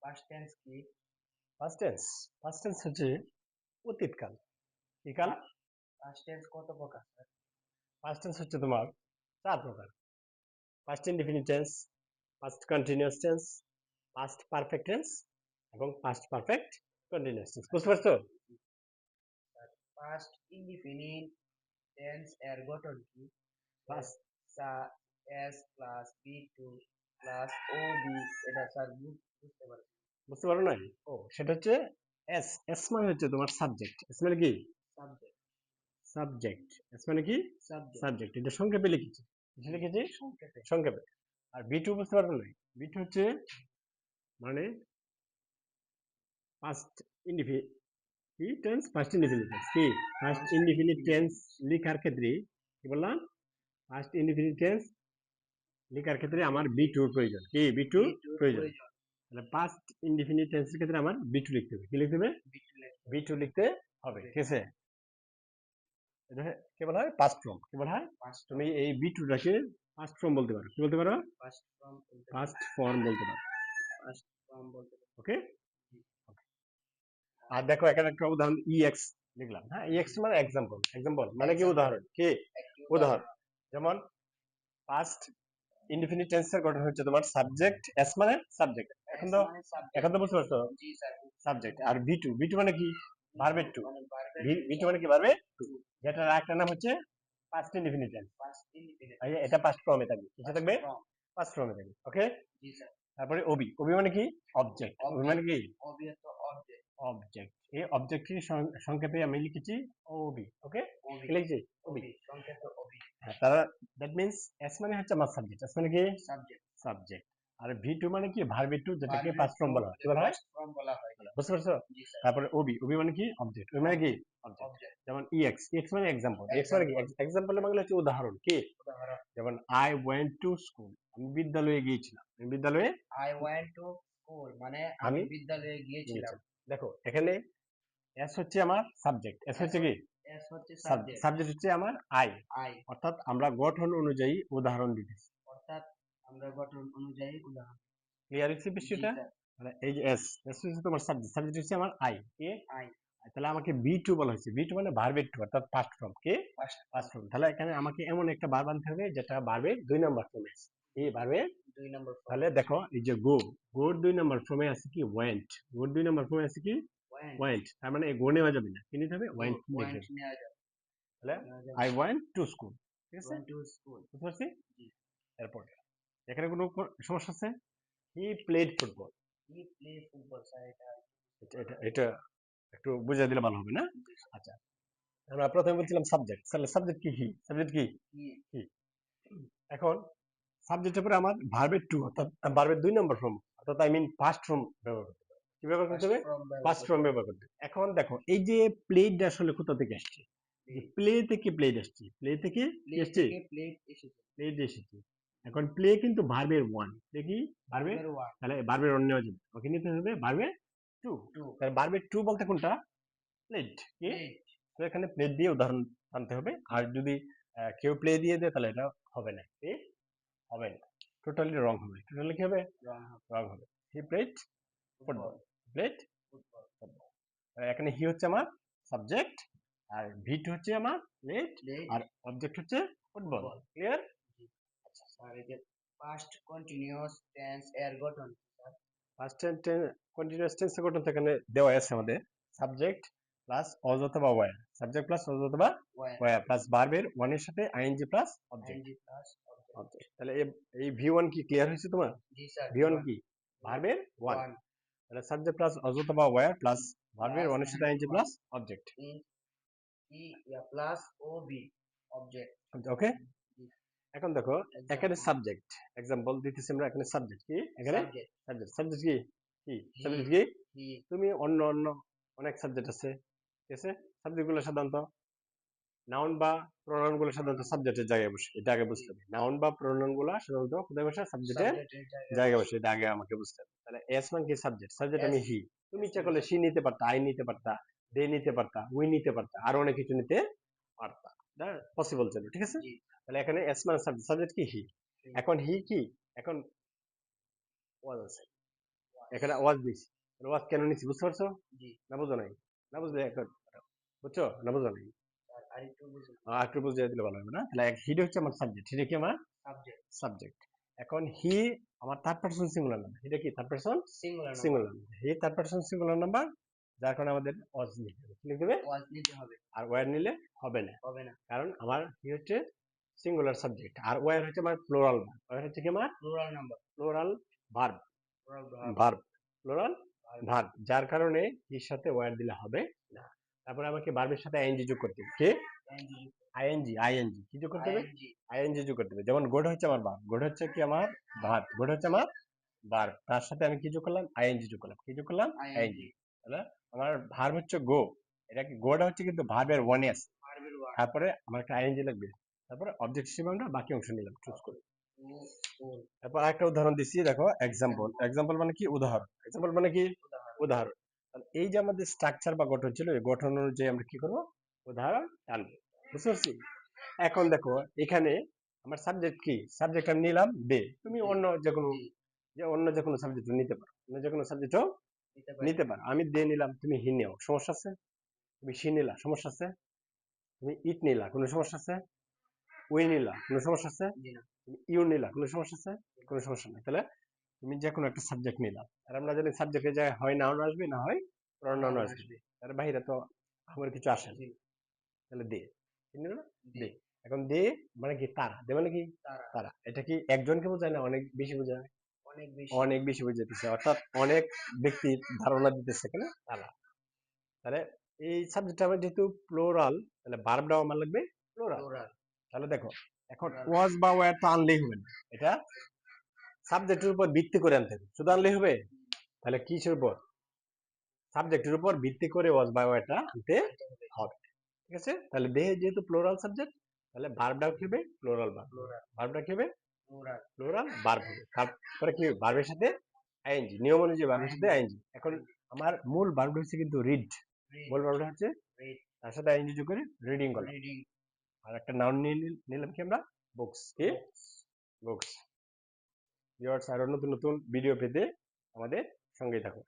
Past tense কি? Past tense হচ্ছে অতীতকাল। কি কাল? পাস্ট টেন্স কত প্রকার স্যার? পাস্ট টেন্স হচ্ছে তোমার 4 প্রকার। Past indefinite tense, past continuous tense, past perfect tense এবং পাস্ট পারফেক্ট কন্টিনিউয়াস টেন্স। বুঝতে পারছো? স্যার পাস্ট ইনডিফিনিট টেন্স এর গঠন কি? পাস্ট সা S plus V two plus O B, এটা স্যার বুঝতে পারছি। বুঝতে পারো নাই? ও সেটা হচ্ছে এস। এস মানে হচ্ছে তোমার সাবজেক্ট। এস মানে কি? সাবজেক্ট। সাবজেক্ট। এস মানে কি? Subject subject. এটা সংক্ষেপে লিখেছি। এটা লিখেছি সংক্ষেপে। সংক্ষেপে। আর বি টু বুঝতে পারবে নাই? বি টু হচ্ছে মানে past indefinite tense, past indefinite tense কি? Past past indefinite tense indefinite লেখার ক্ষেত্রে কি বললাম? পাস্ট ইনডিফিনিট টেন্স লেখার ক্ষেত্রে আমার বি টু প্রয়োজন। কি? বি টু বি টুর প্রয়োজন। প্রয়োজন। তাহলে পাস্ট ইনডিফিনিট টেন্সের ক্ষেত্রে আমার বি টু লিখতে হবে। কি লিখতে হবে? বি টু লিখতে বি হবে। টু লিখতে হবে। ঠিক আছে? এটা কি বলা হয়? Past form. কি বলা হয়? পাস্ট তুমি ফর্ম। এই বি টুটাকে পাস্ট ফর্ম বলতে পারো। কি বলতে পারো? পাস্ট ফর্ম বলতে পারি। পাস্ট ফর্ম বলতে পারো। পাস্ট ফর্ম বলতে পারি। ওকে? জি। আর দেখো এখানে একটা উদাহরণ ইএক্স লিখলাম। হ্যাঁ, ইএক্স মানে এক্সাম্পল। এক্সাম্পল মানে কি? এক্সাম্পল, উদাহরণ। কি? একটি উদাহরণ। উদাহরণ। যেমন পাস্ট ইনডিফিনিট টেন্সের গঠন হচ্ছে তোমার সাবজেক্ট। এস মানে সাবজেক্ট। এখন এস তো মানে এখন সাবজেক্ট। তো বুঝতে পারছো? জি স্যার। সাবজেক্ট। আর ভি টু, ভি টু মানে কি? বি টু ভার্বের টু। মানে ভার্বের ভি টু মানে কি? ভার্বের টু। টু। যেটার একটা নাম হচ্ছে past indefinite tense. Past indefinite এই যে টেন্স। এটা পাস্ট ফর্মে থাকবে। কিসে পাস্ট থাকবে? ফর্ম। পাস্ট ফর্মে থাকবে। ওকে? জি স্যার। তারপরে ওবি। ওবি মানে কি? অবজেক্ট। ওবি মানে অবজেক্ট। কি? Object object. অবজেক্ট। এই অবজেক্টটি সংক্ষেপে আমি লিখেছি ওবি। ওকে? ওবি। কি লিখেছি? ওবি। ওবি সংক্ষেপে ওবি। হ্যাঁ, তারা দ্যাট মিন্স এস মানে হচ্ছে আমার সাবজেক্ট। এস মানে কি? সাবজেক্ট। সাবজেক্ট। আর ভি টু মানে কি? ভার্বের টু, যেটাকে ভার্বের পাস্ট টু, ফর্ম বলা হয়। কি বলা হয়? পাস্ট ফর্ম বলা হয়। বুঝতে পারছো? জি স্যার। তারপরে ওবি। ওবি মানে কি? অবজেক্ট। ওবি মানে কি? অবজেক্ট। অবজেক্ট। অবজেক্ট। যেমন ইএক্স। ইএক্স মানে এক্সাম্পল। এক্স মানে কি? এক্সাম্পল। এক্সাম্পলের বাংলা হচ্ছে উদাহরণ। কি? উদাহরণ। যেমন আই ওয়েন্ট টু স্কুল। আমি বিদ্যালয়ে গিয়েছিলাম। আমি বিদ্যালয়ে আই ওয়েন্ট টু স্কুল মানে আমি আমি বিদ্যালয়ে গিয়েছিলাম। গিয়েছিলাম। দেখো এখানে এস হচ্ছে আমার সাবজেক্ট। এস এস হচ্ছে কি? এস হচ্ছে সাবজেক্ট। সাবজেক্ট হচ্ছে আমার আই। আই অর্থাৎ আমরা গঠন অনুযায়ী উদাহরণ দিতেছি। অর্থাৎ আমরা গঠন অনুযায়ী উদাহরণ। ক্লিয়ার হচ্ছে জি বিষয়টা? স্যার। মানে এই যে এস, এস হচ্ছে তোমার সাবজেক্ট। সাবজেক্ট হচ্ছে আমার আই। কে? আই তাহলে আমাকে বি টু বলা হয়েছে। বি টু মানে ভার্বের টু, অর্থাৎ পাস্ট ফর্ম। কে? First past form. তাহলে এখানে আমাকে এমন একটা ভার্ব আনতে হবে যেটা ভার্বের 2 নাম্বার ফর্মে আছে। এই ভার্বের। 2 নম্বর ফর্ম। তাহলে দেখো এই যে গো, গোর 2 নাম্বার ফর্মে আছে কি? ওয়েন্ট। গোর 2 নাম্বার ফর্মে আছে কি? ওয়েন্ট। ওয়েন্ট। তার মানে গো নেওয়া যাবে না। কি নিতে হবে? ওয়েন্ট লিখতে ওয়েন্ট হবে। নেওয়া যাবে। তাহলে নেওয়া যাবে। I went to school. ঠিক আছে? Went to school. বুঝতে পারছি? জি। এরপর এখানে কোনো সমস্যা আছে? He played football. He play football sir, এটা এটা এটা এটা একটু বুঝিয়ে দিলে ভালো হবে না? জি স্যার। আচ্ছা, আমরা প্রথমে বলছিলাম সাবজেক্ট। তাহলে সাবজেক্ট কি? হি। সাবজেক্ট কি? হি হি। এখন সাবজেক্টের পরে আমার ভার্বের টু, অর্থাৎ ভার্বের 2 নম্বর ফর্ম, অর্থাৎ আই মিন পাস্ট ফর্ম ব্যবহার করতে হবে। কি ব্যবহার করতে ফার্স্ট হবে? ফর্ম ব্যবহার পাস্ট করতে ফর্ম হবে। ব্যবহার করতে হবে। এখন দেখো এই যে প্লেড আসলে কোথা থেকে আসছে? যে প্লে থেকে প্লেড আসছে। প্লে থেকে কি প্লে আসছে? থেকে প্লেট এসেছে। প্লেড এসেছে। এখন প্লে কিন্তু ভার্বের ওয়ান। প্লে কি? ভার্বের। ভার্বের ওয়ান। তাহলে ভার্বের ওয়ান নেওয়া যাবে। ওকে নিতে হবে ভার্বের টু। টু। তাহলে ভার্বের টু বলতে কোনটা? প্লেড। কি? প্লেট। তো এখানে প্লেট দিয়ে উদাহরণ আনতে হবে। আর যদি কেউ প্লে দিয়ে দেয় তাহলে এটা হবে না। কি? হবে না। টোটালি রং হবে। টোটালি কি হবে? রং হবে। রং হবে। He played football. Football. Played football. Football. এখানে হি হচ্ছে আমার সাবজেক্ট, আর ভি টু হচ্ছে আমার প্লেড, প্লেট। আর অবজেক্ট হচ্ছে ফুটবল। ফুটবল। ক্লিয়ার? জি। স্যার এই যে পাস্ট কন্টিনিউয়াস টেন্স এর গঠন কি স্যার? ফার্স্ট কন্টিনিউয়াস টেন্স গঠন তো এখানে দেওয়া আছে আমাদের। সাবজেক্ট প্লাস অজ অথবা ওয়্যার। সাবজেক্ট প্লাস অজ অথবা ওয়েন। ওয়্যার প্লাস ভার্বের ওয়ান এর সাথে ING plus object. ING plus object. Object. তাহলে এই ভি ওয়ান কি ক্লিয়ার হয়েছে তোমার? জি sir. V V one one. কি? ভার্বের ওয়ান। ওয়ান তাহলে সাবজেক্ট প্লাস অজ অথবা ওয়্যার প্লাস ভার্বের প্লাস ওয়ান এর সাথে ING ING one plus object. ইন ই plus O B object. Okay? জি। এখন দেখো এখানে এক্সাম্পল। সাবজেক্ট এক্সাম্পল দিতেছি আমরা। এখানে সাবজেক্ট কি? এখানে সাবজেক্ট। সাবজেক্ট। সাবজেক্ট কি? কি হি। সাবজেক্ট কি? হি। তুমি অন্য অন্য অনেক সাবজেক্ট আছে। ঠিক আছে? সাবজেক্ট গুলো সাধারণত নাউন বা প্রোনাউন গুলো সাধারণত সাবজেক্টের জায়গায় বসে। এটা আগে জি। বুঝতে হবে। নাউন বা প্রোনাউন গুলো সাধারণত কোথায় বসে? সাবজেক্টের সাবজেক্টের জায়গায় জায়গায় বসে। বসে। এটা আগে আমাকে বুঝতে হবে। তাহলে এস মান কি? সাবজেক্ট। Subject S. আমি হি। তুমি এস ইচ্ছা মানে করলে সি সাবজেক্ট। নিতে পারতা, আই নিতে পারতা, দে নিতে পারতা, উই নিতে পারতা, আরো অনেক কিছু নিতে পারতা। এটা পসিবল ছিল। ঠিক আছে? জি। তাহলে এখানে এস মানে সাবজেক্ট। সাবজেক্ট কি? হি। হি। এখন হি কি? এখন ওয়াজ আছে। এখানে ওয়াজ দিছি, ওয়াজ কেন নিচ্ছি বুঝতে পারছো? জি না বুঝো নাই? না বুঝলে এখন বুঝছো না বুঝো নাই? স্যার, আরেকটু বুঝুন। একটু বুঝিয়ে দিলে ভালো হবে না? তাহলে হি হচ্ছে আমার সাবজেক্ট, হিটা কি আমার সাবজেক্ট সাবজেক্ট। এখন হি আমার থার্ড পারসন সিঙ্গুলার নাম্বার, এটা কি third person singular number, singular number, he third person singular number, যার কারণে আমাদের ওয়াজ নিতে হবে, কি লিখতে হবে? ওয়াজ নিতে হবে, আর ওয়ার নিলে হবে না, হবে না। কারণ আমার হি হচ্ছে সিঙ্গুলার সাবজেক্ট আর ওয়ার হচ্ছে আমার প্লুরাল ভার্ব, ওয়ার হচ্ছে কি আমার plural number, plural verb, plural verb, verb plural verb, যার কারণে এর সাথে ওয়ার দিলে হবে না। তারপরে আমাকে ভার্বের সাথে আইএনজি যোগ করতে হবে, কি এনজি, আইএনজি, আইএনজি কি যোগ করতে হবে? আইএনজি, আইএনজি যোগ করতে হবে। যেমন গোড হচ্ছে আমার ভার্ব, গোড হচ্ছে কি আমার ভার্ব, গোড হচ্ছে আমার ভার্ব, তার সাথে আমি কি যোগ করলাম? আইএনজি যোগ করলাম, কি যোগ করলাম? ING, ING. তাহলে আমার ভার্ব হচ্ছে গো, এটা কি গোটা হচ্ছে কিন্তু ভার্বের ওয়ানে আছে, ভার্বের ওয়ান, তারপরে আমার একটা আইএনজি লাগবে, তারপরে অবজেক্ট হিসেবে আমরা বাকি অংশ নিলাম চুজ করে। টু, ফোর, তারপর আরেকটা উদাহরণ দিচ্ছি, দেখো এক্সাম্পল, এক্সাম্পল, এক্সাম্পল মানে কি উদাহরণ, এক্সাম্পল মানে কি উদাহরণ, উদাহরণ। তাহলে এই যে আমাদের স্ট্রাকচার বা গঠন ছিল, এই গঠন অনুযায়ী আমরা কি করবো? উদাহরণ টানবো, বুঝতে পারছি? এখন দেখো এখানে আমার সাবজেক্ট কি, সাবজেক্ট আমি নিলাম দে, তুমি জি, অন্য যে কোনো, জি, যে অন্য যে কোনো সাবজেক্ট নিতে পারো, অন্য যে কোনো সাবজেক্টও নিতে পারি, নিতে পারো। আমি দে নিলাম, তুমি হি নিও, সমস্যা আছে? তুমি সি নিলা, সমস্যা আছে? তুমি ইট নিলা, কোনো সমস্যা আছে? উই নিলা, কোনো সমস্যা আছে? জি না, তুমি ইউ নিলা, কোনো সমস্যা আছে? কোনো সমস্যা নেই। তাহলে তুমি যে কোনো একটা সাবজেক্ট নিলা, আর আমরা জানি সাবজেক্টের জায়গায় হয় নাউন আসবে, না হয় প্রনাউন নাউন আসবে, আসবে, তার বাইরে তো আমার কিছু আসে না। জি, তাহলে দে, কি নিল না? দে, দে। এখন দে মানে কি তারা, দে মানে কি তারা, তারা, এটা কি একজনকে বোঝায় না অনেক বেশি বোঝায়? অনেক বেশি, অনেক বেশি বোঝাইতেছে, অর্থাৎ অনেক ব্যক্তির ধারণা দিতেছে এখানে তারা। তাহলে এই সাবজেক্ট আমার যেহেতু প্লোরাল, তাহলে ভার্বটাও আমার লাগবে প্লোরাল। প্লুরাল, তাহলে দেখো এখন প্লুরাল, ওয়াজ বা ওয়্যার তো আনলেই হবে না, এটা সাবজেক্টের উপর ভিত্তি করে আনতে হবে, শুধু আনলেই হবে? তাহলে কিসের উপর? সাবজেক্টের উপর ভিত্তি করে ওয়াজ বা ওয়্যারটা আনতে আনতে হবে, হবে, ঠিক আছে? তাহলে দেহে যেহেতু প্লোরাল সাবজেক্ট, তাহলে ভার্বটাও কি হবে? প্লোরাল ভার্ব, প্লুরাল, ভার্বটা কি হবে? প্লুরাল, প্লোরাল ভার্ব হবে। তারপরে কি ভার্বের সাথে আইএনজি, নিয়ম অনুযায়ী ভার্বের সাথে আইএনজি, আইএনজি। এখন আমার মূল ভার্বটা হচ্ছে কিন্তু রিড, রিড, মূল ভার্বটা হচ্ছে রিড, তার সাথে আইএনজি যোগ করে রিডিং করলাম, রিডিং, আর একটা নাউন নিয়ে নিলাম কি আমরা? বুকস, কি বুকস। বুকস। ভিউয়ার্স, আরো নতুন নতুন ভিডিও পেতে আমাদের সঙ্গেই থাকুন।